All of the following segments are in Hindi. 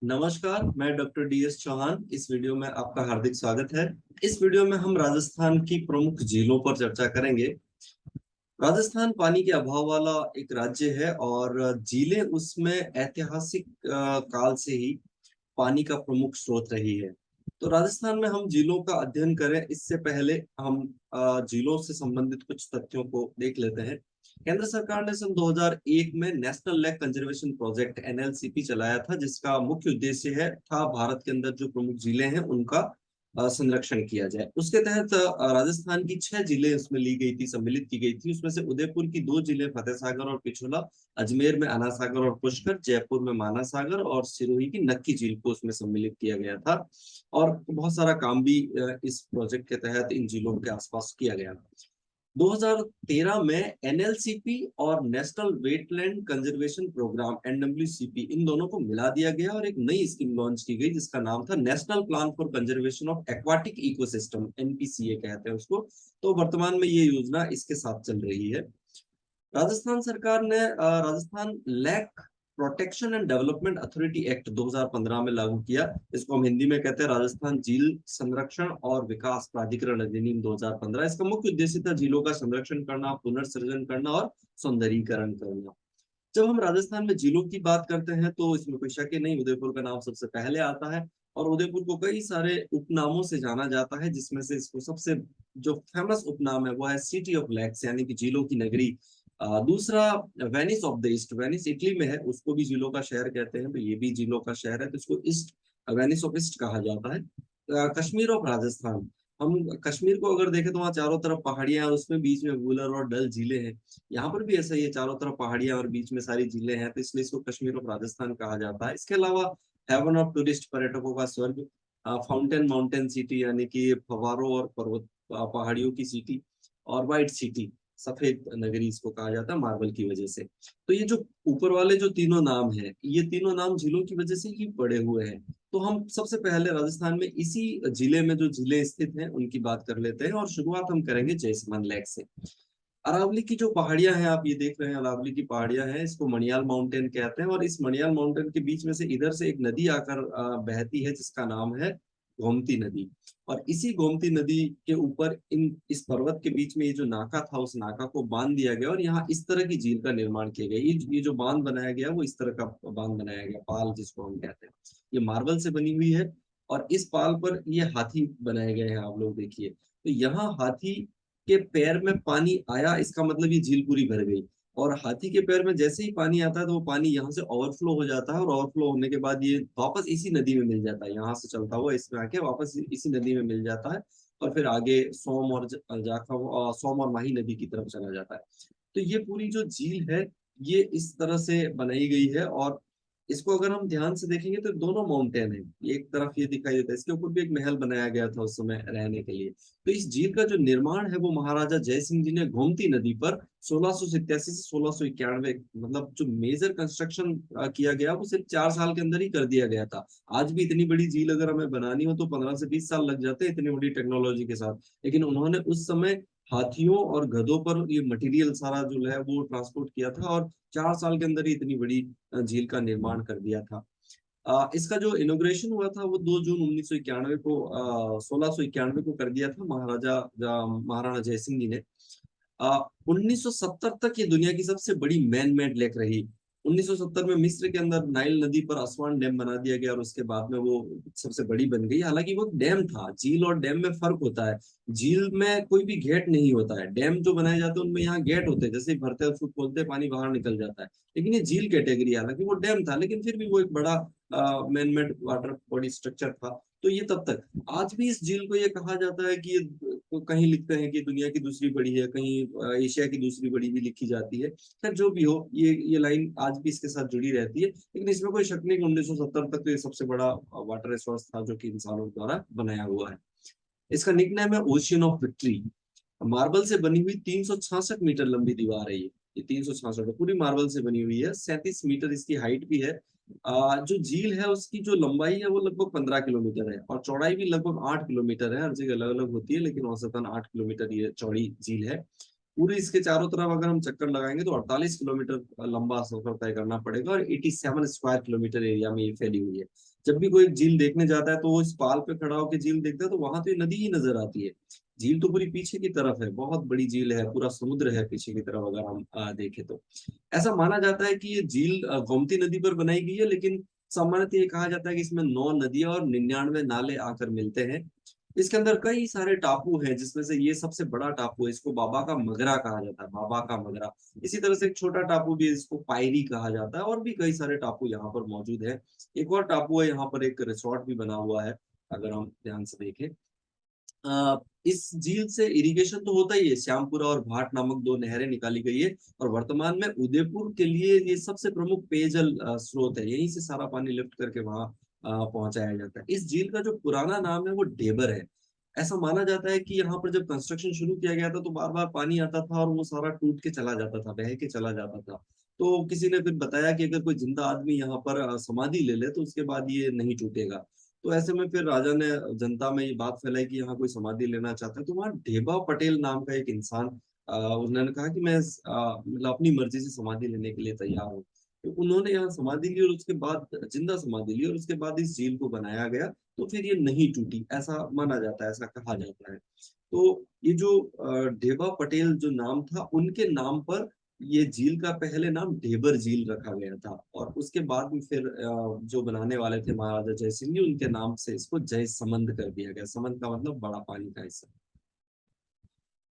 नमस्कार, मैं डॉक्टर DS चौहान। इस वीडियो में आपका हार्दिक स्वागत है। इस वीडियो में हम राजस्थान की प्रमुख झीलों पर चर्चा करेंगे। राजस्थान पानी के अभाव वाला एक राज्य है और झीलें उसमें ऐतिहासिक काल से ही पानी का प्रमुख स्रोत रही है। तो राजस्थान में हम झीलों का अध्ययन करें इससे पहले हम झीलों से संबंधित कुछ तथ्यों को देख लेते हैं। केंद्र सरकार ने सन 2001 में national lake conservation project NLCP चलाया था, जिसका मुख्य उद्देश्य है था भारत के अंदर जो प्रमुख झीलें हैं उनका संरक्षण किया जाए। उसके तहत राजस्थान की 6 जिले उसमें ली गई थी, सम्मिलित की गई थी। उसमें से उदयपुर की 2 जिले फतेह सागर और पिछोला, अजमेर में अना सागर और पुष्कर, जयपुर में माना सागर और सिरोही की नक्की झील को उसमें सम्मिलित किया गया था। और बहुत सारा काम भी इस प्रोजेक्ट के तहत इन जिलों के आसपास किया गया। 2013 में NLCP और national wetland conservation programme NWCP इन दोनों को मिला दिया गया और एक नई स्कीम लॉन्च की गई जिसका नाम था national plan for conservation of aquatic ecosystem, NPCA कहते हैं उसको। तो वर्तमान में ये योजना इसके साथ चल रही है। राजस्थान सरकार ने Rajasthan lake protection and development authority act 2015 में लागू किया। इसको हम हिंदी में कहते हैं राजस्थान झील संरक्षण और विकास प्राधिकरण अधिनियम 2015। इसका मुख्य उद्देश्य था झीलों का संरक्षण करना, पुनर्सृजन करना और सौंदर्यीकरण करना। जब हम राजस्थान में झीलों की बात करते हैं तो इसमें कोई शक ही नहीं, उदयपुर का नाम सबसे पहले आता है। और उदयपुर को कई सारे उपनामों से जाना जाता है, जिसमें से इसको सबसे जो फेमस उपनाम है वो है सिटी ऑफ लेक्स, यानी कि झीलों की नगरी। दूसरा Venice of the east, Venice Italy में है, उसको भी झीलों का शहर कहते हैं, तो ये भी झीलों का शहर है, तो इसको ईस्ट, वेनिस ऑफ ईस्ट कहा जाता है। कश्मीर ऑफ राजस्थान, हम कश्मीर को अगर देखें तो वहाँ चारों तरफ पहाड़ियां हैं, उसमें बीच में वुलर और डल झीलें हैं। यहाँ पर भी ऐसा ही है, चारों तरफ पहाड़ियां और बीच में सारी झीलें हैं, तो इसलिए इसको कश्मीर ऑफ राजस्थान कहा जाता है। इसके अलावा हेवन ऑफ टूरिस्ट, पर्यटकों का स्वर्ग, फाउंटेन माउंटेन सिटी, यानी कि फव्वारों और पर्वत पहाड़ियों की सिटी, और व्हाइट सिटी, सफेद नगरी इसको कहा जाता है मार्बल की वजह से। तो ये जो ऊपर वाले जो तीनों नाम हैं, ये तीनों नाम झीलों की वजह से ही पड़े हुए हैं। तो हम सबसे पहले राजस्थान में इसी जिले में जो झीलें स्थित हैं उनकी बात कर लेते हैं, और शुरुआत हम करेंगे जयसमान लेक से। अरावली की जो पहाड़ियां हैं आप ये देख रहे हैं, अरावली की पहाड़ियां हैं, इसको मणियाल माउंटेन कहते हैं। और इस मणियाल माउंटेन के बीच में से इधर से एक नदी आकर बहती है जिसका नाम है गोमती नदी। और इसी गोमती नदी के ऊपर इन इस पर्वत के बीच में ये जो नाका था, उस नाका को बांध दिया गया और यहाँ इस तरह की झील का निर्माण किया गया। ये जो बांध बनाया गया वो इस तरह का बांध बनाया गया, पाल जिसको हम कहते हैं। ये मार्बल से बनी हुई है और इस पाल पर ये हाथी बनाए गए हैं, आप लोग देखिए। तो यहाँ हाथी के पैर में पानी आया, इसका मतलब ये झील पूरी भर गई। और हाथी के पैर में जैसे ही पानी आता है तो वो पानी यहाँ से ओवरफ्लो हो जाता है, और ओवरफ्लो होने के बाद ये वापस इसी नदी में मिल जाता है, यहाँ से चलता हुआ इसमें आके वापस इसी नदी में मिल जाता है। और फिर आगे सोम और जाखा, सोम और माही नदी की तरफ चला जाता है। तो ये पूरी जो झील है ये इस तरह से बनाई गई है। और इसको अगर हम ध्यान से देखेंगे तो दोनों माउंटेन है, एक तरफ ये दिखाई देता है, इसके ऊपर भी एक महल बनाया गया था उस समय रहने के लिए। तो इस झील का जो निर्माण है वो महाराजा जय सिंह जी ने गोमती नदी पर 1687 से 1691, मतलब जो मेजर कंस्ट्रक्शन किया गया वो सिर्फ 4 साल के अंदर ही कर दिया गया था। आज भी इतनी बड़ी झील अगर हमें बनानी हो तो 15 से 20 साल लग जाते हैं इतनी बड़ी टेक्नोलॉजी के साथ। लेकिन उन्होंने उस समय हाथियों और गधों पर ये मटेरियल सारा जो है वो ट्रांसपोर्ट किया था, और 4 साल के अंदर ही इतनी बड़ी झील का निर्माण कर दिया था। इसका जो इनोग्रेशन हुआ था वो 2 जून 1991 को 1691 को कर दिया था महाराणा जय सिंह जी ने। 1970 तक ये दुनिया की सबसे बड़ी मैन मेड लेक रही। 1970 में मिस्र के अंदर नाइल नदी पर असवान डैम बना दिया गया और उसके बाद में वो सबसे बड़ी बन गई। हालांकि वो डैम था, झील और डैम में फर्क होता है। झील में कोई भी गेट नहीं होता है, डैम जो बनाए जाते हैं उनमें यहाँ गेट होते हैं, जैसे ही भरते हैं उसको खोलते हैं पानी बाहर निकल जाता है। लेकिन ये झील कैटेगरी, हालांकि वो डैम था लेकिन फिर भी वो एक बड़ा man made water body structure था। तो ये तब तक, आज भी इस झील को ये कहा जाता है कि ये, तो कहीं लिखते हैं कि दुनिया की दूसरी बड़ी है, कहीं एशिया की दूसरी बड़ी भी लिखी जाती है। खैर जो भी हो, ये लाइन आज भी इसके साथ जुड़ी रहती है। लेकिन इसमें कोई शक नहीं कि 1970 तक तो ये सबसे बड़ा वाटर रिसोर्स था जो कि इंसानों द्वारा बनाया हुआ है। इसका निकनेम है ओशियन ऑफ विक्ट्री। मार्बल से बनी हुई 366 मीटर लंबी दीवार है ये 366 पूरी मार्बल से बनी हुई है। 37 मीटर इसकी हाइट भी है। जो झील है उसकी जो लंबाई है वो लगभग 15 किलोमीटर है, और चौड़ाई भी लगभग 8 किलोमीटर है। हर जगह अलग अलग होती है लेकिन औसतन 8 किलोमीटर ये चौड़ी झील है। पूरी इसके चारों तरफ अगर हम चक्कर लगाएंगे तो 48 किलोमीटर लंबा सफर तय करना पड़ेगा, और 87 स्क्वायर किलोमीटर एरिया में ये फैली हुई है। जब भी कोई झील देखने जाता है तो वो इस पाल पे खड़ा होकर झील देखता है तो वहां तो ये नदी ही नजर आती है। झील तो पूरी पीछे की तरफ है, बहुत बड़ी झील है, पूरा समुद्र है पीछे की तरफ अगर हम देखें तो। ऐसा माना जाता है कि ये झील गोमती नदी पर बनाई गई है, लेकिन सामान्यतः ये कहा जाता है कि इसमें 9 नदियां और 99 नाले आकर मिलते हैं। इसके अंदर कई सारे टापू हैं, जिसमें से ये सबसे बड़ा टापू है, इसको बाबा का मगरा कहा जाता है, बाबा का मगरा। इसी तरह से एक छोटा टापू भी है, इसको पायरी कहा जाता है, और भी कई सारे टापू यहाँ पर मौजूद है। एक और टापू है, यहाँ पर एक रिसोर्ट भी बना हुआ है, अगर हम ध्यान से देखें। इस झील से इरिगेशन तो होता ही है, श्यामपुरा और भाट नामक 2 नहरें निकाली गई है, और वर्तमान में उदयपुर के लिए ये सबसे प्रमुख पेयजल स्रोत है। यहीं से सारा पानी लिफ्ट करके वहां पहुंचाया जाता है। इस झील का जो पुराना नाम है वो ढेबर है। ऐसा माना जाता है कि यहाँ पर जब कंस्ट्रक्शन शुरू किया गया था तो बार बार पानी आता था और वो सारा टूट के चला जाता था, बह के चला जाता था। तो किसी ने फिर बताया कि अगर कोई जिंदा आदमी यहाँ पर समाधि ले ले तो उसके बाद ये नहीं टूटेगा। तो ऐसे में फिर राजा ने जनता में ये बात फैलाई कि यहाँ कोई समाधि लेना चाहता है, तो वहाँ ढेबा पटेल नाम का एक इंसान, उन्होंने कहा कि मैं मतलब अपनी मर्जी से समाधि लेने के लिए तैयार हूँ। तो उन्होंने यहाँ समाधि ली, और उसके बाद जिंदा समाधि ली, और उसके बाद इस झील को बनाया गया। तो फिर ये नहीं टूटी, ऐसा माना जाता है, ऐसा कहा जाता है। तो ये जो ढेबा पटेल जो नाम था, उनके नाम पर ये झील का पहले नाम ढेबर झील रखा गया था, और उसके बाद में फिर जो बनाने वाले थे महाराजा जय सिंह जी, उनके नाम से इसको जय समंद कर दिया गया। समंद का मतलब बड़ा पानी का हिस्सा।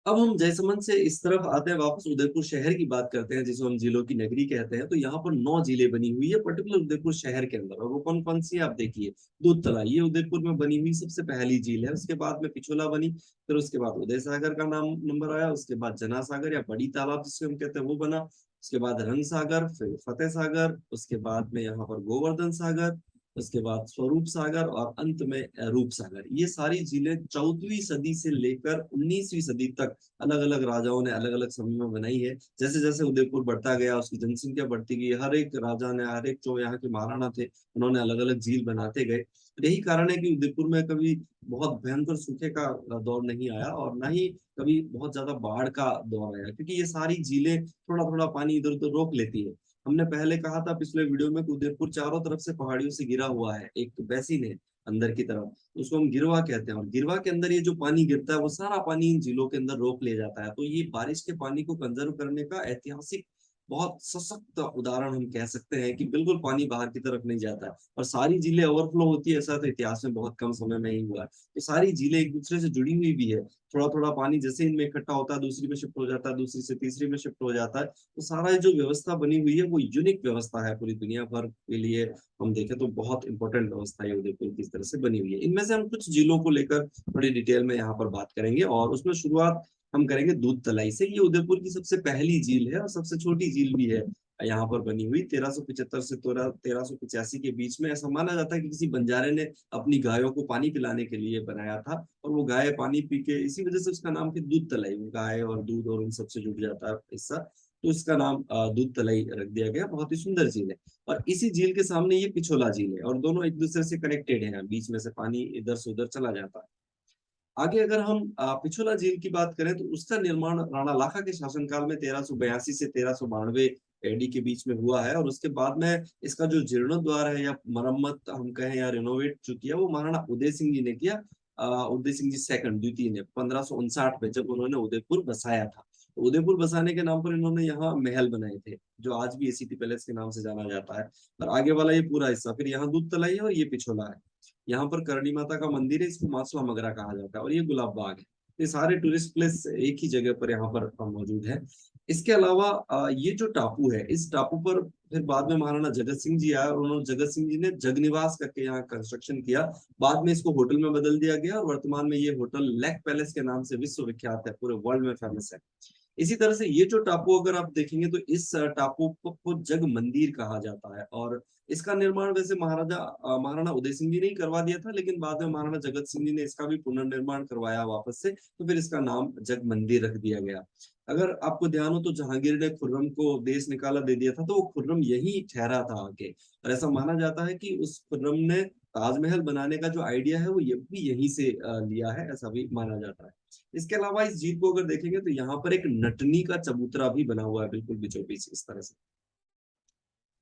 अब हम जयसमंद से इस तरफ आते हैं, वापस उदयपुर शहर की बात करते हैं, जिसे हम जिलों की नगरी कहते हैं। तो यहाँ पर 9 जिले बनी हुई है पर्टिकुलर उदयपुर शहर के अंदर, और वो कौन कौन सी है आप देखिए। दूध तलाई, ये उदयपुर में बनी हुई सबसे पहली झील है। उसके बाद में पिछोला बनी, फिर उसके बाद उदय सागर का नाम नंबर आया, उसके बाद जना सागर या बड़ी तालाब जिसको हम कहते हैं वो बना, उसके बाद रंग सागर, फिर फतेह सागर, उसके बाद में यहाँ पर गोवर्धन सागर, उसके बाद स्वरूप सागर, और अंत में रूप सागर। ये सारी झीलें 14वीं सदी से लेकर 19वीं सदी तक अलग अलग राजाओं ने अलग अलग समय में बनाई है। जैसे जैसे उदयपुर बढ़ता गया, उसकी जनसंख्या बढ़ती गई, हर एक राजा ने, हर एक जो यहाँ के महाराणा थे, उन्होंने अलग अलग झील बनाते गए। यही कारण है कि उदयपुर में कभी बहुत भयंकर सूखे का दौर नहीं आया, और ना ही कभी बहुत ज्यादा बाढ़ का दौर आया, क्योंकि ये सारी झीलें थोड़ा थोड़ा पानी इधर उधर रोक लेती है। हमने पहले कहा था पिछले वीडियो में कि उदयपुर चारों तरफ से पहाड़ियों से घिरा हुआ है, एक बेसिन है अंदर की तरफ, उसको हम गिरवा कहते हैं, और गिरवा के अंदर ये जो पानी गिरता है वो सारा पानी इन झीलों के अंदर रोक ले जाता है। तो ये बारिश के पानी को कंजर्व करने का ऐतिहासिक बहुत सशक्त उदाहरण हम कह सकते हैं, कि बिल्कुल पानी बाहर की तरफ नहीं जाता है, और सारी झीलें ओवरफ्लो होती है। ऐसा तो इतिहास में बहुत कम समय में ही हुआ है। तो सारी झीलें एक दूसरे से जुड़ी हुई भी है। थोड़ा थोड़ा पानी जैसे इनमें इकट्ठा होता है, दूसरी में शिफ्ट हो जाता है, दूसरी से तीसरी में शिफ्ट हो जाता है। तो सारा जो व्यवस्था बनी हुई है वो यूनिक व्यवस्था है पूरी दुनिया भर के लिए। हम देखें तो बहुत इंपॉर्टेंट व्यवस्था है उदयपुर की, इस तरह से बनी हुई है। इनमें से हम कुछ जिलों को लेकर थोड़ी डिटेल में यहाँ पर बात करेंगे, और उसमें शुरुआत हम करेंगे दूध तलाई से। ये उदयपुर की सबसे पहली झील है, और सबसे छोटी झील भी है यहाँ पर बनी हुई। 1375 से 1385 के बीच में ऐसा माना जाता है कि किसी बंजारे ने अपनी गायों को पानी पिलाने के लिए बनाया था, और वो गाय पानी पी के, इसी वजह से उसका नाम फिर दूध तलाई, वो गाय और दूध और उन सबसे जुड़ जाता है हिस्सा, तो इसका नाम दूध तलाई रख दिया गया। बहुत ही सुंदर झील है। और इसी झील के सामने ये पिछोला झील है, और दोनों एक दूसरे से कनेक्टेड है, बीच में से पानी इधर से उधर चला जाता है। आगे अगर हम पिछोला झील की बात करें तो उसका निर्माण राणा लाखा के शासनकाल में 1382 से 1392 एडी के बीच में हुआ है, और उसके बाद में इसका जो जीर्णोद्वार है या मरम्मत हम कहें या रिनोवेट जो किया, वो महाराणा उदय सिंह जी ने किया। उदय सिंह जी सेकंड, द्वितीय ने 1559 में जब उन्होंने उदयपुर बसाया था। तो उदयपुर बसाने के नाम पर इन्होंने यहाँ महल बनाए थे, जो आज भी एसीटी पैलेस के नाम से जाना जाता है। और आगे वाला ये पूरा हिस्सा, फिर यहाँ दूध तलाई है, और ये पिछोला है। यहाँ पर करणी माता का मंदिर है, इसको मासला मगरा कहा जाता है, और ये गुलाब बाग है। ये सारे टूरिस्ट प्लेस एक ही जगह पर यहाँ पर मौजूद है। इसके अलावा ये जो टापू है, इस टापू पर फिर बाद में महाराणा जगत सिंह जी आए, और उन्होंने, जगत सिंह जी ने जगनिवास करके यहाँ कंस्ट्रक्शन किया। बाद में इसको होटल में बदल दिया गया, और वर्तमान में ये होटल लेक पैलेस के नाम से विश्व विख्यात है, पूरे वर्ल्ड में फेमस है। इसी तरह से ये जो टापू अगर आप देखेंगे तो इस टापू को जग मंदिर कहा जाता है, और इसका निर्माण वैसे महाराणा उदय सिंह जी ने ही करवा दिया था, लेकिन बाद में महाराणा जगत सिंह जी ने इसका भी पुनर्निर्माण करवाया वापस से, तो फिर इसका नाम जग मंदिर रख दिया गया। अगर आपको ध्यान हो तो जहांगीर ने खुर्रम को देश निकाला दे दिया था, तो वो खुर्रम यही ठहरा था आके, और ऐसा माना जाता है कि उस खुर्रम ने ताजमहल बनाने का जो आइडिया है वो ये भी यहीं से लिया है, ऐसा भी माना जाता है। इसके अलावा इस झील को अगर देखेंगे तो यहाँ पर एक नटनी का चबूतरा भी बना हुआ है, बिल्कुल बीचों बीच इस तरह से।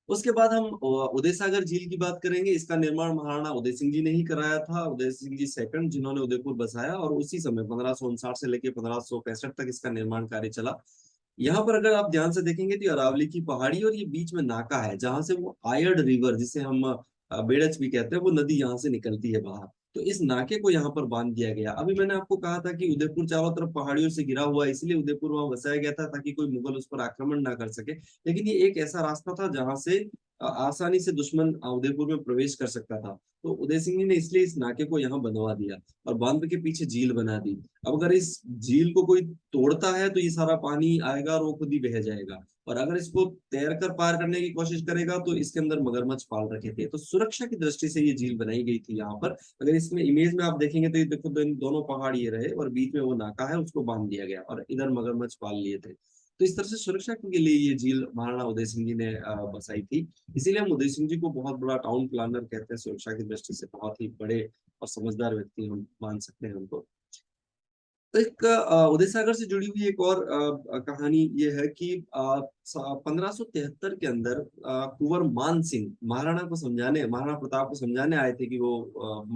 उसके बाद हम उदय सागर झील की बात करेंगे। इसका निर्माण महाराणा उदय सिंह जी ने ही कराया था, उदय सिंह जी सेकंड, जिन्होंने उदयपुर बसाया, और उसी समय 1559 से लेकर 1565 तक इसका निर्माण कार्य चला। यहाँ पर अगर आप ध्यान से देखेंगे तो ये अरावली की पहाड़ी और ये बीच में नाका है, जहां से वो आयड रिवर, जिसे हम बेड़च भी कहते हैं, वो नदी यहाँ से निकलती है बाहर। तो इस नाके को यहाँ पर बांध दिया गया। अभी मैंने आपको कहा था कि उदयपुर चारों तरफ पहाड़ियों से घिरा हुआ है, इसलिए उदयपुर वहां बसाया गया था ताकि कोई मुगल उस पर आक्रमण ना कर सके। लेकिन ये एक ऐसा रास्ता था जहां से आसानी से दुश्मन उदयपुर में प्रवेश कर सकता था। तो उदय सिंह जी ने इसलिए इस नाके को यहाँ बनवा दिया और बांध के पीछे झील बना दी। अब अगर इस झील को कोई तोड़ता है तो ये सारा पानी आएगा और वो खुद ही बह जाएगा, और अगर इसको तैर कर पार करने की कोशिश करेगा तो इसके अंदर मगरमच्छ पाल रखे थे। तो सुरक्षा की दृष्टि से ये झील बनाई गई थी यहाँ पर। अगर इसमें इमेज में आप देखेंगे तो ये देखो, दोनों पहाड़ ये रहे और बीच में वो नाका है, उसको बांध दिया गया और इधर मगरमच्छ पाल लिए थे। तो इस तरह से सुरक्षा के लिए ये झील महाराणा उदय सिंह जी ने बसाई थी। इसीलिए हम उदय सिंह जी को बहुत बड़ा टाउन प्लानर कहते हैं, सुरक्षा की दृष्टि से बहुत ही बड़े और समझदार व्यक्ति हम मान सकते हैं उनको। तो एक उदय सागर से जुड़ी हुई एक और कहानी ये है कि 1573 के अंदर कुंवर मान सिंह महाराणा को समझाने, महाराणा प्रताप को समझाने आए थे कि वो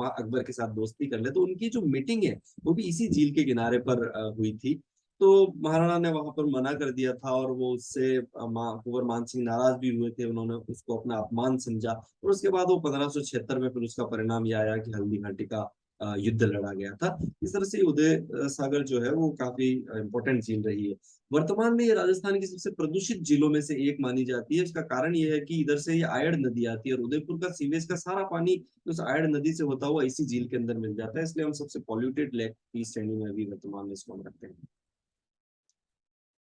अकबर के साथ दोस्ती कर ले। तो उनकी जो मीटिंग है वो भी इसी झील के किनारे पर हुई थी। तो महाराणा ने वहां पर मना कर दिया था और वो उससे कुंवर मान सिंह नाराज भी हुए थे, उन्होंने उसको अपना अपमान समझा। और उसके बाद वो 1576 में फिर उसका परिणाम ये आया कि हल्दी घाटी का युद्ध लड़ा गया था। इस तरह से उदय सागर जो है वो काफी इंपॉर्टेंट झील रही है। वर्तमान में ये राजस्थान की सबसे प्रदूषित झीलों में से एक मानी जाती है। इसका कारण ये है कि इधर से ये आयड़ नदी आती है और उदयपुर का सीवेज का सारा पानी उस आयड़ नदी से होता हुआ इसी झील के अंदर मिल जाता है, इसलिए हम सबसे पॉल्यूटेड लेक की श्रेणी में भी वर्तमान में इसको हम रखते हैं।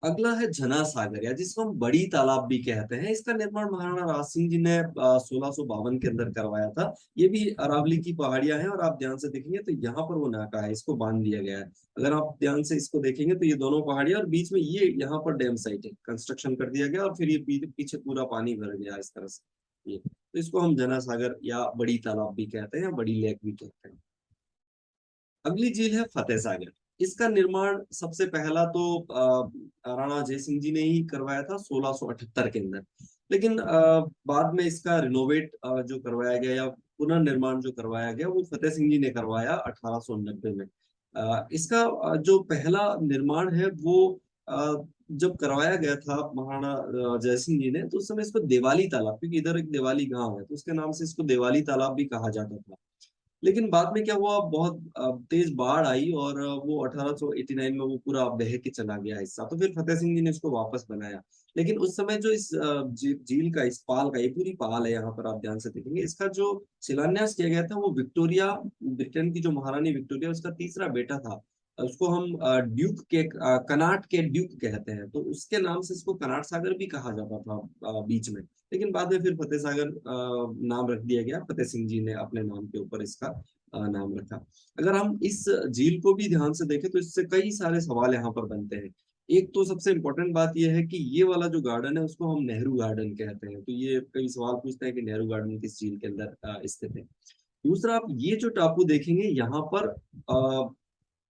अगला है जना सागर, या जिसको हम बड़ी तालाब भी कहते हैं। इसका निर्माण महाराणा राज सिंह जी ने 1652 के अंदर करवाया था। ये भी अरावली की पहाड़ियां हैं और आप ध्यान से देखेंगे तो यहाँ पर वो नाका है, इसको बांध दिया गया है। अगर आप ध्यान से इसको देखेंगे तो ये दोनों पहाड़ियां और बीच में ये यहाँ पर डैम साइट है, कंस्ट्रक्शन कर दिया गया और फिर ये पीछे पूरा पानी भर गया इस तरह से। ये तो इसको हम जना सागर या बड़ी तालाब भी कहते हैं या बड़ी लेक भी कहते हैं। अगली झील है फतेह सागर। इसका निर्माण सबसे पहला तो राणा जय सिंह जी ने ही करवाया था 1678 के अंदर। लेकिन बाद में इसका रिनोवेट जो करवाया गया या पुनर्निर्माण जो करवाया गया वो फतेह सिंह जी ने करवाया 1890 में। इसका जो पहला निर्माण है वो जब करवाया गया था महाराणा जय सिंह जी ने, तो उस समय इसको देवाली तालाब, क्योंकि इधर एक देवाली गांव है तो उसके नाम से इसको देवाली तालाब भी कहा जाता था। लेकिन बाद में क्या हुआ, बहुत तेज बाढ़ आई और वो 1889 में वो पूरा बह के चला गया हिस्सा। तो फिर फतेह सिंह जी ने इसको वापस बनाया। लेकिन उस समय जो इस झील का, इस पाल का, ये पूरी पाल है यहाँ पर आप ध्यान से देखेंगे, इसका जो शिलान्यास किया गया था वो विक्टोरिया, ब्रिटेन की जो महारानी विक्टोरिया, उसका तीसरा बेटा था। उसको हम ड्यूक के कनाट के ड्यूक कहते हैं, तो उसके नाम से इसको कनाट सागर भी कहा जाता था बीच में। लेकिन बाद में फिर फतेह सागर नाम रख दिया गया, फतेह सिंह जी ने अपने नाम के ऊपर इसका नाम रखा। अगर हम इस झील को भी ध्यान से देखें तो इससे कई सारे सवाल यहाँ पर बनते हैं। एक तो सबसे इम्पोर्टेंट बात यह है कि ये वाला जो गार्डन है उसको हम नेहरू गार्डन कहते हैं, तो ये कई सवाल पूछते हैं कि नेहरू गार्डन किस झील के अंदर स्थित है। दूसरा, आप ये जो टापू देखेंगे यहाँ पर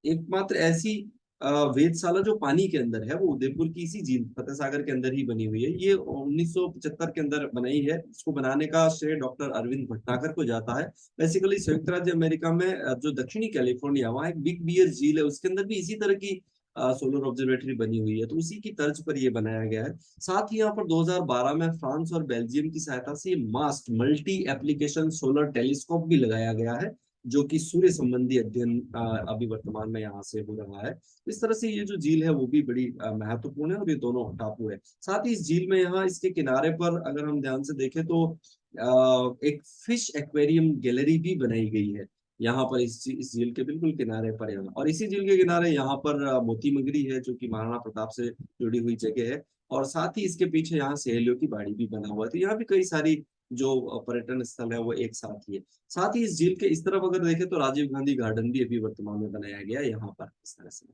एकमात्र ऐसी वेधशाला जो पानी के अंदर है वो उदयपुर की इसी झील फतेह सागर के अंदर ही बनी हुई है। ये 1975 के अंदर बनाई है। इसको बनाने का श्रेय डॉक्टर अरविंद भटनागर को जाता है। बेसिकली संयुक्त राज्य अमेरिका में जो दक्षिणी कैलिफोर्निया, वहाँ एक बिग बियर झील है, उसके अंदर भी इसी तरह की सोलर ऑब्जर्वेटरी बनी हुई है, तो उसी की तर्ज पर ये बनाया गया है। साथ ही यहाँ पर 2012 में फ्रांस और बेल्जियम की सहायता से मास्ट मल्टी एप्लीकेशन सोलर टेलीस्कोप भी लगाया गया है, जो कि सूर्य संबंधी अध्ययन अभी वर्तमान में यहाँ से हो रहा है। इस तरह से ये जो झील है वो भी बड़ी महत्वपूर्ण है और ये दोनों टापू है। साथ ही इस झील में यहाँ इसके किनारे पर अगर हम ध्यान से देखें तो एक फिश एक्वेरियम गैलरी भी बनाई गई है यहाँ पर, इस झील के बिल्कुल किनारे पर यहाँ। और इसी झील के किनारे यहाँ पर मोती मगरी है, जो कि महाराणा प्रताप से जुड़ी हुई जगह है। और साथ ही इसके पीछे यहाँ सहेलियों की बाड़ी भी बना हुआ है। तो यहाँ भी कई सारी जो पर्यटन स्थल है वो एक साथ ही है। साथ ही इस झील के इस तरफ अगर देखें तो राजीव गांधी गार्डन भी अभी वर्तमान में बनाया गया है यहाँ पर, इस तरह से।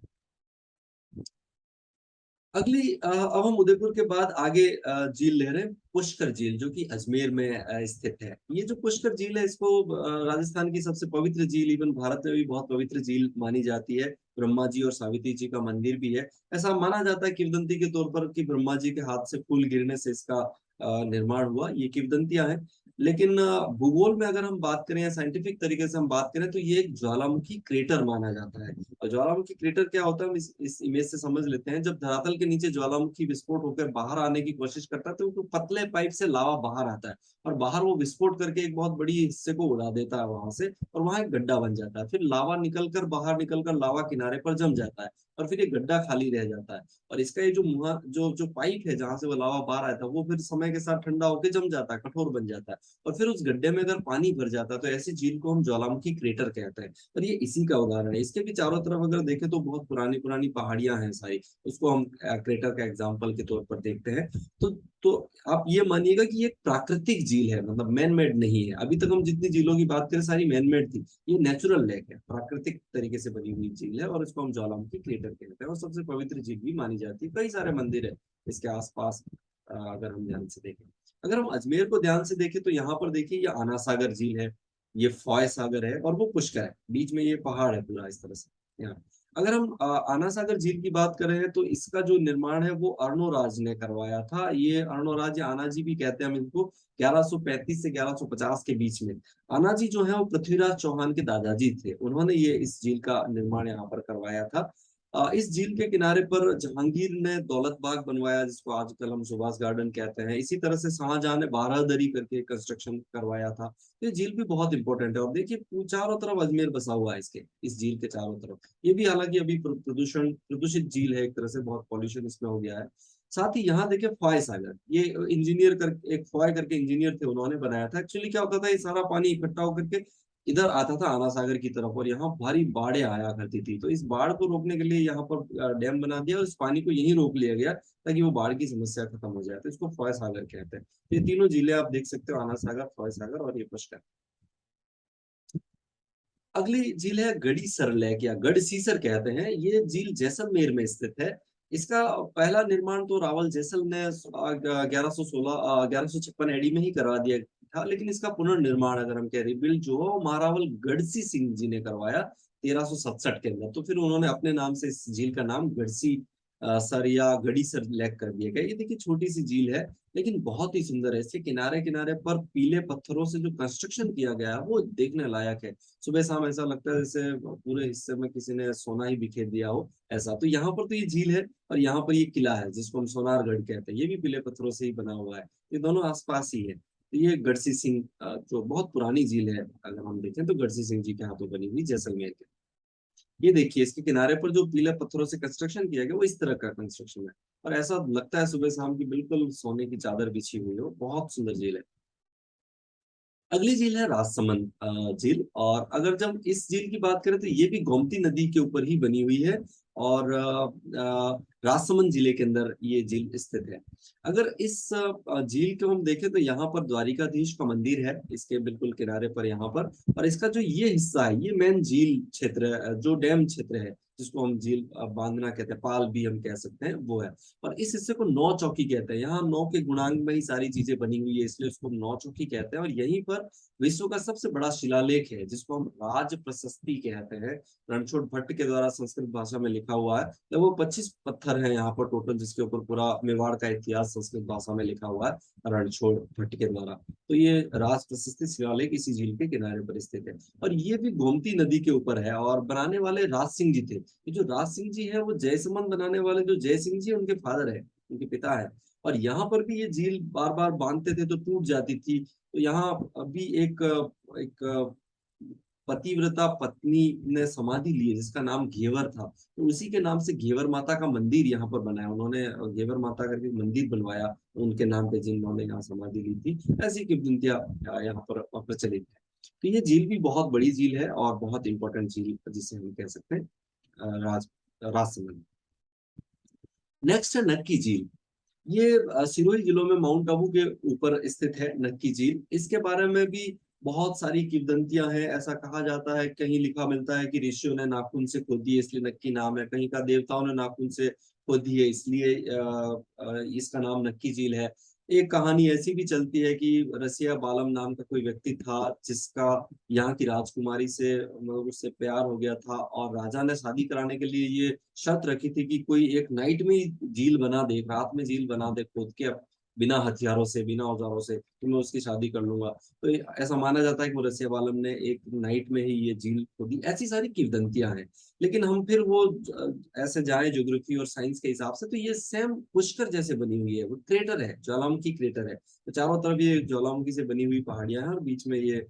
अगली अब हम उदयपुर के बाद आगे झील ले रहे हैं, पुष्कर झील, जो कि अजमेर में स्थित है। ये जो पुष्कर झील है, इसको राजस्थान की सबसे पवित्र झील, इवन भारत में भी बहुत पवित्र झील मानी जाती है। ब्रह्मा जी और सावित्री जी का मंदिर भी है। ऐसा माना जाता है किंवदंती के तौर पर कि ब्रह्मा जी के हाथ से फूल गिरने से इसका निर्माण हुआ, ये किंवदंतियां हैं। लेकिन भूगोल में अगर हम बात करें या साइंटिफिक तरीके से हम बात करें, तो ये एक ज्वालामुखी क्रेटर माना जाता है। और ज्वालामुखी क्रेटर क्या होता है, हम इस इमेज से समझ लेते हैं। जब धरातल के नीचे ज्वालामुखी विस्फोट होकर बाहर आने की कोशिश करता है, तो वो पतले पाइप से लावा बाहर आता है, और बाहर वो विस्फोट करके एक बहुत बड़ी हिस्से को उड़ा देता है वहां से, और वहां एक गड्ढा बन जाता है। फिर लावा निकलकर बाहर निकलकर लावा किनारे पर जम जाता है, और फिर ये गड्ढा खाली रह जाता है। और इसका ये जो मुहा जो जो पाइप है जहां से वो लावा बाहर आया था, वो फिर समय के साथ ठंडा होकर जम जाता है, कठोर बन जाता है। और फिर उस गड्ढे में अगर पानी भर जाता है, तो ऐसी झील को हम ज्वालामुखी क्रेटर कहते हैं। और ये इसी का उदाहरण है। इसके भी चारों तरफ अगर देखें तो बहुत पुरानी पुरानी पहाड़ियां हैं सारी, उसको हम क्रेटर का एग्जाम्पल के तौर पर देखते हैं। तो तो आप ये मानिएगा कि ये एक प्राकृतिक झील है, मतलब मैन मेड नहीं है। अभी तक हम जितनी झीलों की बात करें सारी मैन मेड थी, ये नेचुरल लेक है, प्राकृतिक तरीके से बनी हुई झील है, और इसको हम ज्वालामुखी क्रेटर कहते हैं। और सबसे पवित्र झील भी मानी जाती है। कई सारे मंदिर है इसके आसपास, अगर हम ध्यान से देखें। अगर हम अजमेर को ध्यान से देखें, तो यहाँ पर देखिए, ये आना सागर झील है, ये फॉय सागर है, और वो पुष्कर है, बीच में ये पहाड़ है पूरा इस तरह से यहाँ। अगर हम आना सागर झील की बात करें, तो इसका जो निर्माण है वो अर्णोराज ने करवाया था। ये अर्णोराज या आना जी भी कहते हैं हम इनको, 1135 से 1150 के बीच में। आना जी जो है वो पृथ्वीराज चौहान के दादाजी थे, उन्होंने ये इस झील का निर्माण यहाँ पर करवाया था। इस झील के किनारे पर जहांगीर ने दौलत बाग बनवाया, जिसको आजकल हम सुभाष गार्डन कहते हैं। इसी तरह से शाहजहां ने बारादरी करके कंस्ट्रक्शन करवाया था। तो ये झील भी बहुत इंपॉर्टेंट है। और देखिए चारों तरफ अजमेर बसा हुआ है इसके, इस झील के चारों तरफ। ये भी हालांकि अभी प्रदूषित झील है, एक तरह से बहुत पॉल्यूशन इसमें हो गया है। साथ ही यहाँ देखिए फॉय सागर, ये इंजीनियर कर एक फॉय करके इंजीनियर थे, उन्होंने बनाया था। एक्चुअली क्या होता था, ये सारा पानी इकट्ठा होकर के इधर आता था आना सागर की तरफ, और यहाँ भारी बाढ़ें आया करती थी। तो इस बाढ़ को रोकने के लिए यहाँ पर डैम बना दिया, और इस पानी को यहीं रोक लिया गया, ताकि वो बाढ़ की समस्या खत्म हो जाए। तो इसको फॉय सागर कहते हैं। तो ये तीनों जिले आप देख सकते हो, आना सागर, फॉय सागर और ये पुष्कर। अगली झील है गढ़ीसर लेक, या गढ़सीसर कहते हैं। ये झील जैसलमेर में स्थित है। इसका पहला निर्माण तो रावल जैसल ने 1156 एडी में ही करवा दिया था। लेकिन इसका पुनर्निर्माण अगर हम कह रिबिल्ड जो है, वो महारावल गढ़सी सिंह जी ने करवाया 1367 के अंदर। तो फिर उन्होंने अपने नाम से इस झील का नाम गढ़सी सर या गढ़ी सर लेक कर दिया गया। ये देखिए छोटी सी झील है, लेकिन बहुत ही सुंदर है। इसके किनारे किनारे पर पीले पत्थरों से जो कंस्ट्रक्शन किया गया है, वो देखने लायक है। सुबह शाम ऐसा लगता है जैसे पूरे हिस्से में किसी ने सोना ही बिखेर दिया हो, ऐसा। तो यहाँ पर तो ये झील है, और यहाँ पर ये किला है जिसको हम सोनारगढ़ कहते हैं। ये भी पीले पत्थरों से ही बना हुआ है। ये दोनों आसपास ही है। तो ये गढ़सी सिंह जो बहुत पुरानी झील है, अगर हम देखें तो गढ़सी सिंह जी के हाथों बनी हुई, जैसलमेर के। ये देखिए इसके किनारे पर जो पीले पत्थरों से कंस्ट्रक्शन किया गया, वो इस तरह का कंस्ट्रक्शन है, और ऐसा लगता है सुबह शाम की बिल्कुल सोने की चादर बिछी हुई हो। बहुत सुंदर झील है। अगली झील है राजसमंद झील। और अगर जब इस झील की बात करें, तो ये भी गोमती नदी के ऊपर ही बनी हुई है, और राजसमंद जिले के अंदर ये झील स्थित है। अगर इस झील को हम देखें, तो यहाँ पर द्वारिकाधीश का मंदिर है इसके बिल्कुल किनारे पर यहाँ पर। और इसका जो ये हिस्सा है, ये मेन झील क्षेत्र है, जो डैम क्षेत्र है, जिसको हम झील बांधना कहते हैं, पाल भी हम कह सकते हैं, वो है। और इस हिस्से को नौ चौकी कहते हैं। यहाँ नौ के गुणांक में ही सारी चीजें बनी हुई है, इसलिए उसको हम नौ चौकी कहते हैं। और यहीं पर विश्व का सबसे बड़ा शिलालेख है, जिसको हम राज प्रशस्ति कहते हैं। रणछोड़ भट्ट के द्वारा संस्कृत भाषा में लिखा हुआ है। लगभग 25 पत्थर हैं यहाँ पर टोटल, जिसके ऊपर पूरा मेवाड़ का इतिहास संस्कृत भाषा में लिखा हुआ है रणछोड़ भट्ट के द्वारा। तो ये राज प्रशस्ति शिलालेख इसी झील के किनारे पर स्थित है। और ये भी गोमती नदी के ऊपर है, और बनाने वाले राज सिंह जी थे। ये जो राज सिंह जी है, वो जयसमंद बनाने वाले जो जय सिंह जी उनके फादर है, उनके पिता है। और यहाँ पर भी ये झील बार बार बांधते थे तो टूट जाती थी। तो यहाँ अभी एक एक पतिव्रता पत्नी ने समाधि ली है, जिसका नाम घेवर था। तो उसी के नाम से घेवर माता का मंदिर यहाँ पर बनाया उन्होंने, घेवर माता करके मंदिर बनवाया उनके नाम पे, जिन्होंने यहाँ समाधि ली थी। ऐसी किंवदंतियां यहाँ पर प्रचलित है। तो ये झील भी बहुत बड़ी झील है, और बहुत इंपॉर्टेंट झील जिसे हम कह सकते हैं राजसमंद। नेक्स्ट है नक्की झील। ये सिरोही जिलों में माउंट आबू के ऊपर स्थित है नक्की झील। इसके बारे में भी बहुत सारी किंवदंतियां हैं। ऐसा कहा जाता है, कहीं लिखा मिलता है कि ऋषियों ने नाखून से खोदी है इसलिए नक्की नाम है, कहीं का देवताओं ने नाखून से खोदी है, इसलिए इसका नाम नक्की झील है। एक कहानी ऐसी भी चलती है कि रसिया बालम नाम का कोई व्यक्ति था जिसका यहाँ की राजकुमारी से मतलब उससे प्यार हो गया था, और राजा ने शादी कराने के लिए ये शर्त रखी थी कि कोई एक नाइट में ही झील बना दे, रात में झील बना दे खोद के, बिना हथियारों से, बिना औजारों से, तो मैं उसकी शादी कर लूंगा। तो ऐसा माना जाता है कि रसिया बालम ने एक नाइट में ही ये झील खोदी। ऐसी सारी किंवदंतियां हैं। लेकिन हम फिर वो ऐसे जाए ज्योग्राफी और साइंस के हिसाब से, तो ये सेम पुष्कर जैसे बनी हुई है, वो क्रेटर है, ज्वालामुखी क्रेटर है। तो चारों तरफ ये ज्वालामुखी से बनी हुई पहाड़ियां हैं और बीच में ये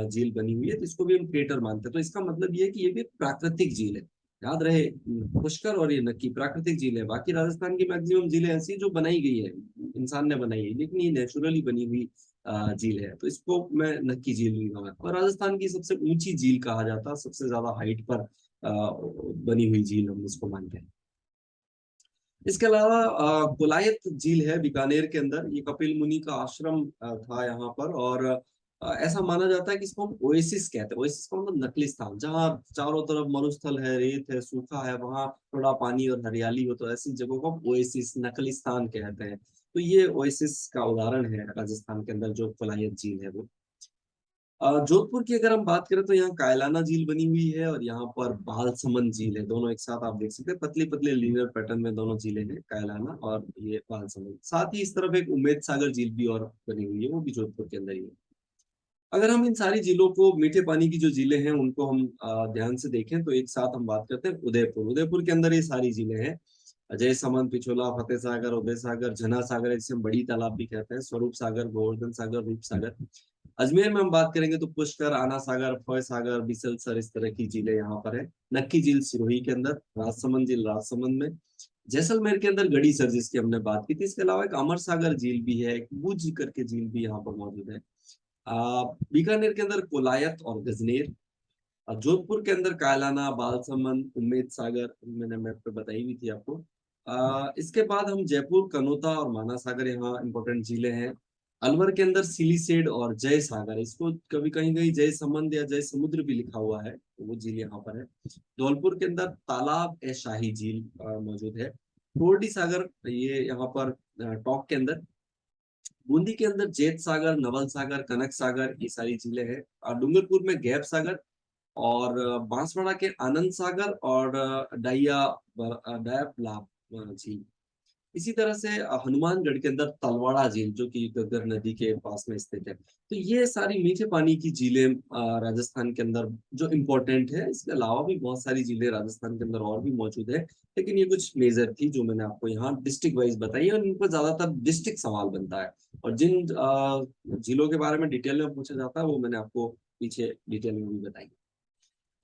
झील बनी हुई है, तो इसको भी हम क्रेटर मानते हैं। तो इसका मतलब ये है कि ये भी प्राकृतिक झील है। याद रहे, पुष्कर और ये नक्की प्राकृतिक झील है। बाकी राजस्थान की मैक्सिमम झीलें ऐसी जो बनाई गई है, इंसान ने बनाई है, लेकिन ये नेचुरली बनी हुई झील है, तो इसको मैं नक्की झील भी मानता हूँ। और राजस्थान की सबसे ऊंची झील कहा जाता है, सबसे ज्यादा हाइट पर बनी हुई झील हम इसको मानते हैं। इसके अलावा कोलायत झील है बीकानेर के अंदर। ये कपिल मुनि का आश्रम था यहाँ पर, और ऐसा माना जाता है कि इसको हम ओएसिस कहते हैं। ओएसिस का मतलब नकली स्थान, जहाँ चारों तरफ मरुस्थल है, रेत है, सूखा है, वहां थोड़ा पानी और हरियाली हो, तो ऐसी जगहों को हम ओएसिस, नकली स्थान कहते हैं। तो ये ओएसिस का उदाहरण है राजस्थान के अंदर जो कोलायत झील है वो। जोधपुर की अगर हम बात करें तो यहाँ कायलाना झील बनी हुई है, और यहाँ पर बालसमंद झील है। दोनों एक साथ आप देख सकते हैं, पतली पतले लीनियर पैटर्न में दोनों झीलें हैं, कायलाना और ये बालसमंद। साथ ही इस तरफ एक उम्मेद सागर झील भी और बनी हुई है, वो भी जोधपुर के अंदर ही है। अगर हम इन सारी झीलों को, मीठे पानी की जो झीलें हैं उनको हम ध्यान से देखें, तो एक साथ हम बात करते हैं उदयपुर। उदयपुर के अंदर ये सारी झीलें हैं, अजय समंद, पिछोला, फतेह सागर, उदय सागर, झना सागर, जिसे हम बड़ी तालाब भी कहते हैं, स्वरूप सागर, गोवर्धन सागर, रूप सागर। अजमेर में हम बात करेंगे तो पुष्कर, आना सागर, फय सागर, बिसलसर, इस तरह की झीलें यहाँ पर है। नक्की झील सिरोही के अंदर, राजसमंद झील राजसमंद में, जैसलमेर के अंदर गड़ीसर जिसकी हमने बात की थी। इसके अलावा एक अमर सागर झील भी है, एक बूझ करके झील भी यहाँ पर मौजूद है। बीकानेर के अंदर कोलायत और गजनेर, जोधपुर के अंदर कायलाना, बालसमंद, उम्मेद सागर, मैंने मैप पे बताई भी थी आपको। इसके बाद हम जयपुर, कनोता और माना सागर, यहाँ इंपॉर्टेंट झीलें हैं। अलवर के अंदर सिलीसेड और जय सागर, इसको कभी कहीं कहीं जय समंद या जय समुद्र भी लिखा हुआ है, तो वो झील यहाँ पर है। धौलपुर के अंदर तालाब ए शाही झील मौजूद है। कोरडी सागर ये यहाँ पर टॉप के अंदर। बूंदी के अंदर जेत सागर, नवल सागर, कनक सागर, ये सारी झीलें हैं। और डूंगरपुर में गैप सागर, और बांसवाड़ा के आनंद सागर, और डायापलाब झील। इसी तरह से हनुमानगढ़ के अंदर तलवाड़ा झील, जो कि गग्गर नदी के पास में स्थित है। तो ये सारी मीठे पानी की झीलें राजस्थान के अंदर जो इम्पोर्टेंट है। इसके अलावा भी बहुत सारी झीलें राजस्थान के अंदर और भी मौजूद है, लेकिन ये कुछ मेजर थी जो मैंने आपको यहाँ डिस्ट्रिक्ट वाइज बताई, और इन पर ज्यादातर डिस्ट्रिक्ट सवाल बनता है। और जिन झीलों के बारे में डिटेल में पूछा जाता है वो मैंने आपको पीछे डिटेल में भी बताई।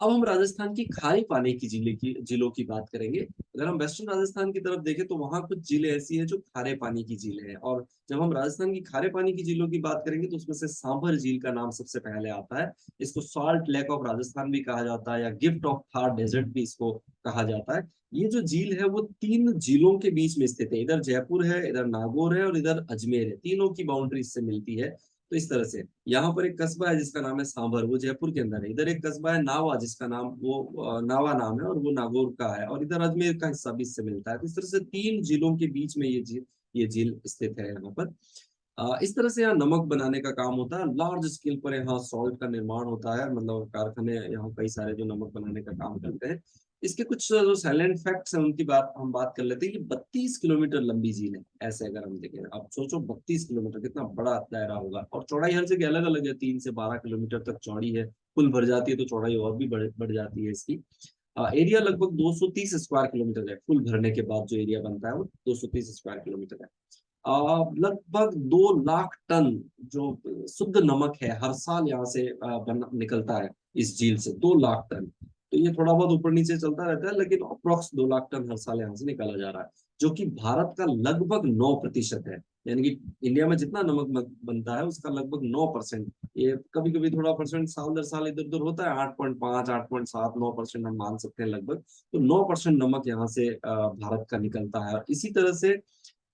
अब हम राजस्थान की खारे पानी की झीलों की बात करेंगे। अगर हम वेस्टर्न राजस्थान की तरफ देखें तो वहां कुछ झीलें ऐसी हैं जो खारे पानी की झीलें हैं, और जब हम राजस्थान की खारे पानी की झीलों की बात करेंगे तो उसमें से सांभर झील का नाम सबसे पहले आता है। इसको सॉल्ट लेक ऑफ राजस्थान भी कहा जाता है, या गिफ्ट ऑफ थार डेजर्ट भी इसको कहा जाता है। ये जो झील है वो तीन झीलों के बीच में स्थित है, इधर जयपुर है, इधर नागौर है, और इधर अजमेर है। तीनों की बाउंड्री इससे मिलती है। तो इस तरह से यहाँ पर एक कस्बा है जिसका नाम है सांभर, वो जयपुर के अंदर है। इधर एक कस्बा है नावा, जिसका नाम वो नावा नाम है, और वो नागौर का है। और इधर अजमेर का हिस्सा भी इससे मिलता है। तो इस तरह से तीन जिलों के बीच में ये झील स्थित है यहाँ पर। इस तरह से यहाँ नमक बनाने का काम होता है, लार्ज स्केल पर यहाँ सॉल्ट का निर्माण होता है, मतलब कारखाने यहाँ कई सारे जो नमक बनाने का काम करते हैं। इसके कुछ जो साइलेंट फैक्ट्स हैं उनकी हम बात कर लेते हैं। ये 32 किलोमीटर लंबी झील है। ऐसे अगर हम देखें, आप सोचो 32 किलोमीटर कितना बड़ा दायरा होगा। और चौड़ाई हर जगह अलग अलग है, 3 से 12 किलोमीटर तक चौड़ी है। फुल भर जाती है तो चौड़ाई और भी बढ़ जाती है इसकी। एरिया लगभग 230 स्क्वायर किलोमीटर है। फुल भरने के बाद जो एरिया बनता है वो 230 स्क्वायर किलोमीटर है। लगभग 2 लाख टन जो शुद्ध नमक है हर साल यहाँ से निकलता है इस झील से, 2 लाख टन। तो ये थोड़ा बहुत ऊपर नीचे चलता रहता है, लेकिन अप्रोक्स 2 लाख टन हर साल यहाँ से निकाला जा रहा है, जो कि भारत का लगभग 9% है। यानी कि इंडिया में जितना नमक बनता है उसका लगभग 9%। ये कभी कभी थोड़ा परसेंट साल दर साल इधर उधर होता है, 8.5, 8.7, 9% हम मान सकते हैं लगभग। तो 9% नमक यहाँ से भारत का निकलता है। और इसी तरह से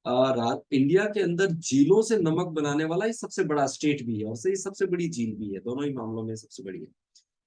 इंडिया के अंदर झीलों से नमक बनाने वाला ये सबसे बड़ा स्टेट भी है, और ये सबसे बड़ी झील भी है। दोनों ही मामलों में सबसे बड़ी है।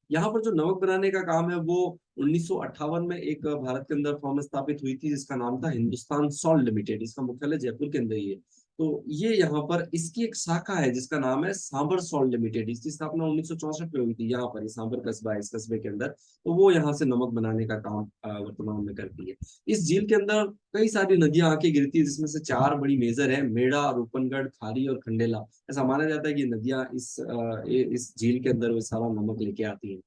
यहाँ पर जो नमक बनाने का काम है वो 1958 में एक भारत के अंदर फर्म स्थापित हुई थी जिसका नाम था हिंदुस्तान सॉल्ट लिमिटेड। इसका मुख्यालय जयपुर के अंदर ही है। तो ये यहाँ पर इसकी एक शाखा है जिसका नाम है सांबर सॉल्ट लिमिटेड। इसकी स्थापना 1964 में हुई थी यहाँ पर, सांबर कस्बा है, इस कस्बे के अंदर। तो वो यहाँ से नमक बनाने का काम वर्तमान में करती है। इस झील के अंदर कई सारी नदियां आके गिरती है जिसमें से चार बड़ी मेजर है, मेड़ा, रूपनगढ़, खारी और खंडेला। ऐसा माना जाता है कि नदियां इस झील के अंदर वो सारा नमक लेके आती है।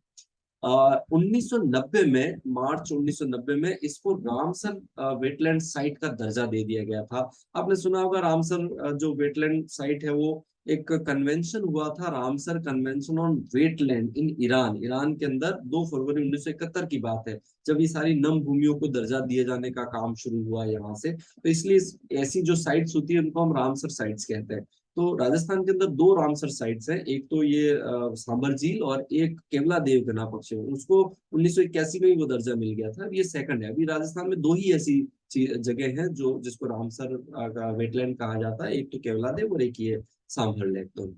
1990 में, मार्च 1990 में इसको रामसर वेटलैंड साइट का दर्जा दे दिया गया था। आपने सुना होगा रामसर जो वेटलैंड साइट है वो एक कन्वेंशन हुआ था, Ramsar convention on wetland in Iran, Iran के अंदर 2 फरवरी 1971 की बात है, जब ये सारी नम भूमियों को दर्जा दिए जाने का काम शुरू हुआ यहाँ से। तो इसलिए ऐसी जो साइट्स होती है उनको हम रामसर साइट्स कहते हैं। तो राजस्थान के अंदर 2 रामसर साइट्स हैं, एक तो ये सांबर झील और एक केवला देव गना पक्षी, उसको 1981 में ही वो दर्जा मिल गया था। ये सेकंड है। अभी राजस्थान में 2 ही ऐसी जगह हैं जो जिसको रामसर का वेटलैंड कहा जाता है, एक तो केवला देव और एक ये सांभर लेक। तो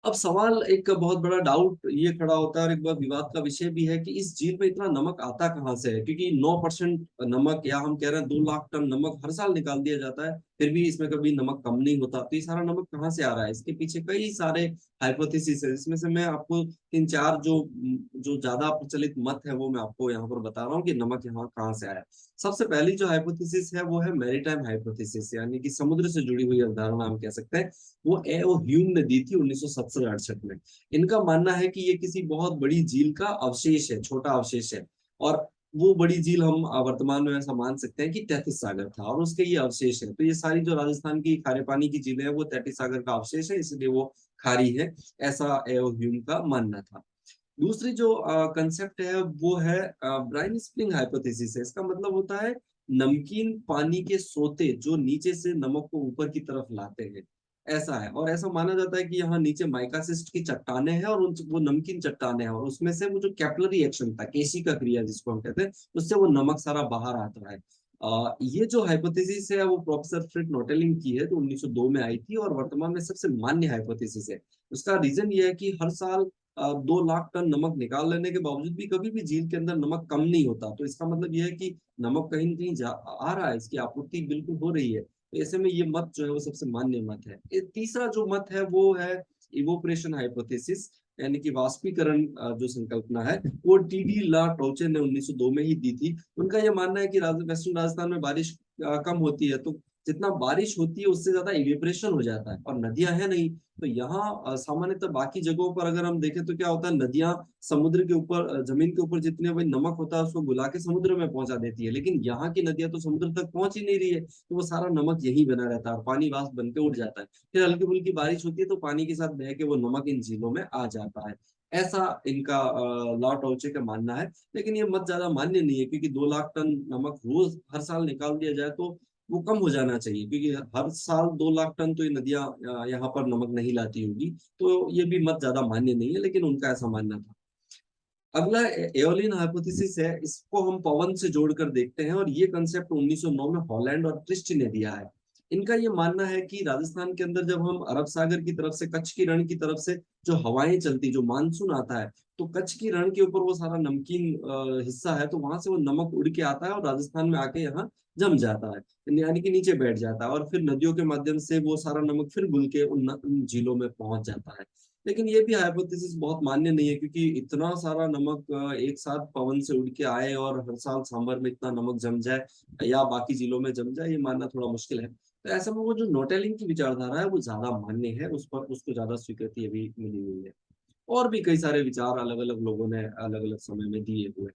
अब सवाल, एक बहुत बड़ा डाउट ये खड़ा होता है और एक बहुत विवाद का विषय भी है कि इस झील में इतना नमक आता कहाँ से है, क्योंकि 9% नमक, या हम कह रहे हैं 2 लाख टन नमक हर साल निकाल दिया जाता है, फिर भी इसमें कभी नमक कम नहीं होता। तो ये सारा नमक कहाँ से आ रहा है, इसके पीछे कई सारे हाइपोथेसिस है। इसमें से मैं आपको 3-4 जो जो ज्यादा प्रचलित मत है वो मैं आपको यहाँ पर बता रहा हूँ कि नमक यहाँ कहाँ से आया। सबसे पहली जो हाइपोथेसिस है वो है मैरीटाइम हाइपोथेसिस, यानी कि समुद्र से जुड़ी हुई अवधारणा हम कह सकते हैं। वो एओ ह्यूम ने दी थी 1967-68 में। इनका मानना है कि ये किसी बहुत बड़ी झील का अवशेष है, छोटा अवशेष है। और वो बड़ी झील हम वर्तमान में ऐसा मान सकते हैं कि तैतीस सागर था और उसके ये अवशेष है। तो ये सारी जो राजस्थान की खारे पानी की झीलें हैं वो तैतीस सागर का अवशेष है, इसलिए वो खारी है, ऐसा एओ ह्यूम का मानना था। दूसरी जो कंसेप्ट है वो है ब्राइन स्प्रिंग हाइपोथेसिस है। इसका मतलब होता है नमकीन पानी के सोते जो नीचे से नमक को ऊपर की तरफ लाते हैं, ऐसा है। और ऐसा माना जाता है कि यहाँ नीचे माइकासिस्ट की चट्टाने हैं और वो नमकीन चट्टाने हैं, और उसमें से वो जो कैपिलरी एक्शन था, केशी का क्रिया जिसको हम कहते हैं, उससे वो नमक सारा बाहर आता है। ये जो हाइपोथेसिस है वो प्रोफेसर फ्रिड नोटेलिंग की है, जो 1902 में आई थी और वर्तमान में सबसे मान्य हाइपोथेसिस है। उसका रीजन ये है कि हर साल 2 लाख टन नमक निकाल लेने के बावजूद भी कभी भी झील के अंदर नमक कम नहीं होता। तो इसका मतलब यह है कि नमक कहीं न कहीं आ रहा है, इसकी आपूर्ति बिल्कुल हो रही है। तो ऐसे में ये मत जो है वो सबसे मान्य मत है। तीसरा जो मत है वो है इवोपरेशन हाइपोथेसिस, यानी कि वाष्पीकरण जो संकल्पना है वो टीडी ला टोचे ने 1902 में ही दी थी। उनका यह मानना है कि वेस्टर्न राजस्थान में बारिश कम होती है, तो जितना बारिश होती है उससे ज्यादा इवेपरेशन हो जाता है, और नदियां है नहीं। तो यहाँ सामान्यतः बाकी जगहों पर अगर हम देखें तो क्या होता है, नदियां समुद्र के ऊपर, जमीन के ऊपर जितने भाई नमक होता है उसको बुला के समुद्र में पहुंचा देती है, लेकिन यहाँ की नदियां तो समुद्र तक पहुंच ही नहीं रही है, तो वो सारा नमक यही बना रहता है और पानी वाष्प बन के उड़ जाता है। फिर हल्की फुल्की बारिश होती है तो पानी के साथ बह के वो नमक इन झीलों में आ जाता है। ऐसा इनका लॉ टॉल्चे का मानना है। लेकिन ये मत ज्यादा मान्य नहीं है, क्योंकि 2 लाख टन नमक रोज हर साल निकाल दिया जाए तो वो कम हो जाना चाहिए, क्योंकि हर साल 2 लाख टन तो ये नदियां यहाँ पर नमक नहीं लाती होगी। तो ये भी मत ज्यादा मान्य नहीं है, लेकिन उनका ऐसा मानना था। अगला एओलियन हाइपोथेसिस है, इसको हम पवन से जोड़कर देखते हैं, और ये कंसेप्ट 1909 में हॉलैंड और क्रिस्टी ने दिया है। इनका ये मानना है कि राजस्थान के अंदर जब हम अरब सागर की तरफ से, कच्छ की रण की तरफ से जो हवाएं चलती, जो मानसून आता है, तो कच्छ की रण के ऊपर वो सारा नमकीन हिस्सा है, तो वहां से वो नमक उड़ के आता है और राजस्थान में आके यहाँ जम जाता है, यानी कि नीचे बैठ जाता है, और फिर नदियों के माध्यम से वो सारा नमक फिर घुल के उन झीलों में पहुंच जाता है। लेकिन ये भी हाइपोथेसिस बहुत मान्य नहीं है, क्योंकि इतना सारा नमक एक साथ पवन से उड़ के आए और हर साल सांभर में इतना नमक जम जाए या बाकी जिलों में जम जाए, ये मानना थोड़ा मुश्किल है। तो ऐसे में वो जो नोटेलिंग की विचारधारा है वो ज्यादा मान्य है, उस पर उसको ज्यादा स्वीकृति अभी मिली हुई है। और भी कई सारे विचार अलग अलग लोगों ने अलग अलग समय में दिए हुए।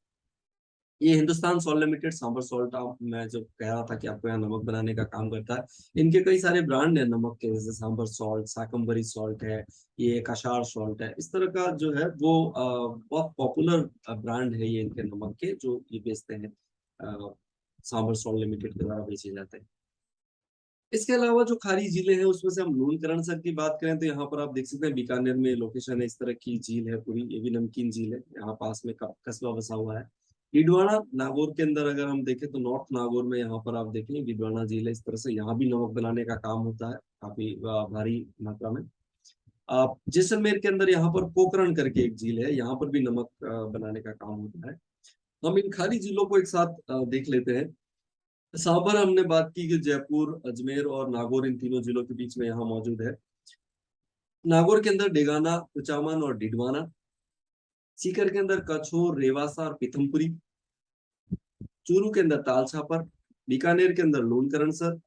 ये Hindustan salt limited, Sambhar salt, आप मैं जो कह रहा था कि आपको यहाँ नमक बनाने का काम करता है, इनके कई सारे ब्रांड है नमक के, जैसे सांबर सॉल्ट, शाकंभरी सॉल्ट है, ये कशार सॉल्ट है, इस तरह का जो है वो बहुत पॉपुलर ब्रांड है ये इनके नमक के, जो ये बेचते हैं, सांबर सॉल्ट लिमिटेड के द्वारा बेचे जाते हैं। इसके अलावा जो खारी झीलें हैं उसमें से हम लूणकरण की बात करें तो यहाँ पर आप देख सकते हैं बीकानेर में लोकेशन है, इस तरह की झील है पूरी, ये भी नमकीन झील है, यहाँ पास में कस्बा बसा हुआ है। डिडवाना नागौर के अंदर अगर हम देखें तो नॉर्थ नागौर में यहाँ पर आप देखें डिडवाना झील है, इस तरह से यहाँ भी नमक बनाने का काम होता है काफी भारी मात्रा में। आप जैसलमेर के अंदर यहाँ पर पोखरण करके एक झील है, यहाँ पर भी नमक बनाने का काम होता है। हम इन खारी झीलों को एक साथ देख लेते हैं। सांभर हमने बात की कि जयपुर, अजमेर और नागौर इन तीनों जिलों के बीच में यहाँ मौजूद है। नागौर के अंदर डेगाना, कुचामन और डिडवाना। सीकर के अंदर कछोर, रेवासा और पीथमपुरी। चूरू के अंदर ताल छापर। बीकानेर के अंदर लूणकरणसर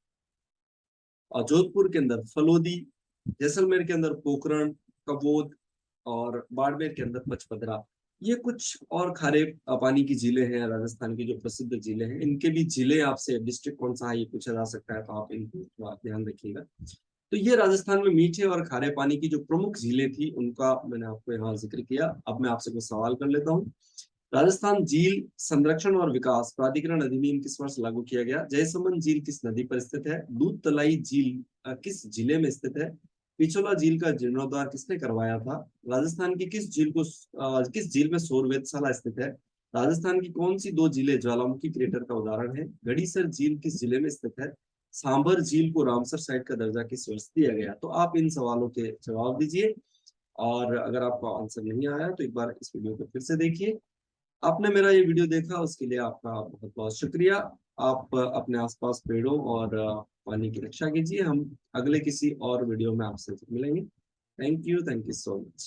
और जोधपुर के अंदर फलोदी। जैसलमेर के अंदर पोखरण, कबोद और बाड़मेर के अंदर पचपदरा। ये कुछ और खारे पानी की झीलें हैं राजस्थान की, जो प्रसिद्ध झीलें हैं। इनके भी झीलें आपसे डिस्ट्रिक्ट कौन सा है ये पूछा जा सकता है, तो आप इनको थोड़ा ध्यान रखिएगा। तो ये राजस्थान में मीठे और खारे पानी की जो प्रमुख झीलें थी उनका मैंने आपको यहाँ जिक्र किया। अब मैं आपसे कुछ सवाल कर लेता हूँ। राजस्थान झील संरक्षण और विकास प्राधिकरण अधिनियम किस वर्ष लागू किया गया? जयसमंद झील किस नदी पर स्थित है? दूध तलाई झील किस जिले में स्थित है? पिछोला झील का जीर्णोद्धार किसने करवाया था? राजस्थान की किस झील में सौर वेधशाला स्थित है? राजस्थान की कौन सी दो झीलें ज्वालामुखी क्रेटर का उदाहरण है? गड़ीसर झील किस जिले में स्थित है? सांभर झील को रामसर साइट का दर्जा किस वर्ष दिया गया? तो आप इन सवालों के जवाब दीजिए। और अगर आपका आंसर नहीं आया तो एक बार इस वीडियो को फिर से देखिए। आपने मेरा ये वीडियो देखा उसके लिए आपका बहुत बहुत शुक्रिया। आप अपने आसपास पेड़ों और पानी की रक्षा कीजिए। हम अगले किसी और वीडियो में आपसे मिलेंगे। Thank you so much.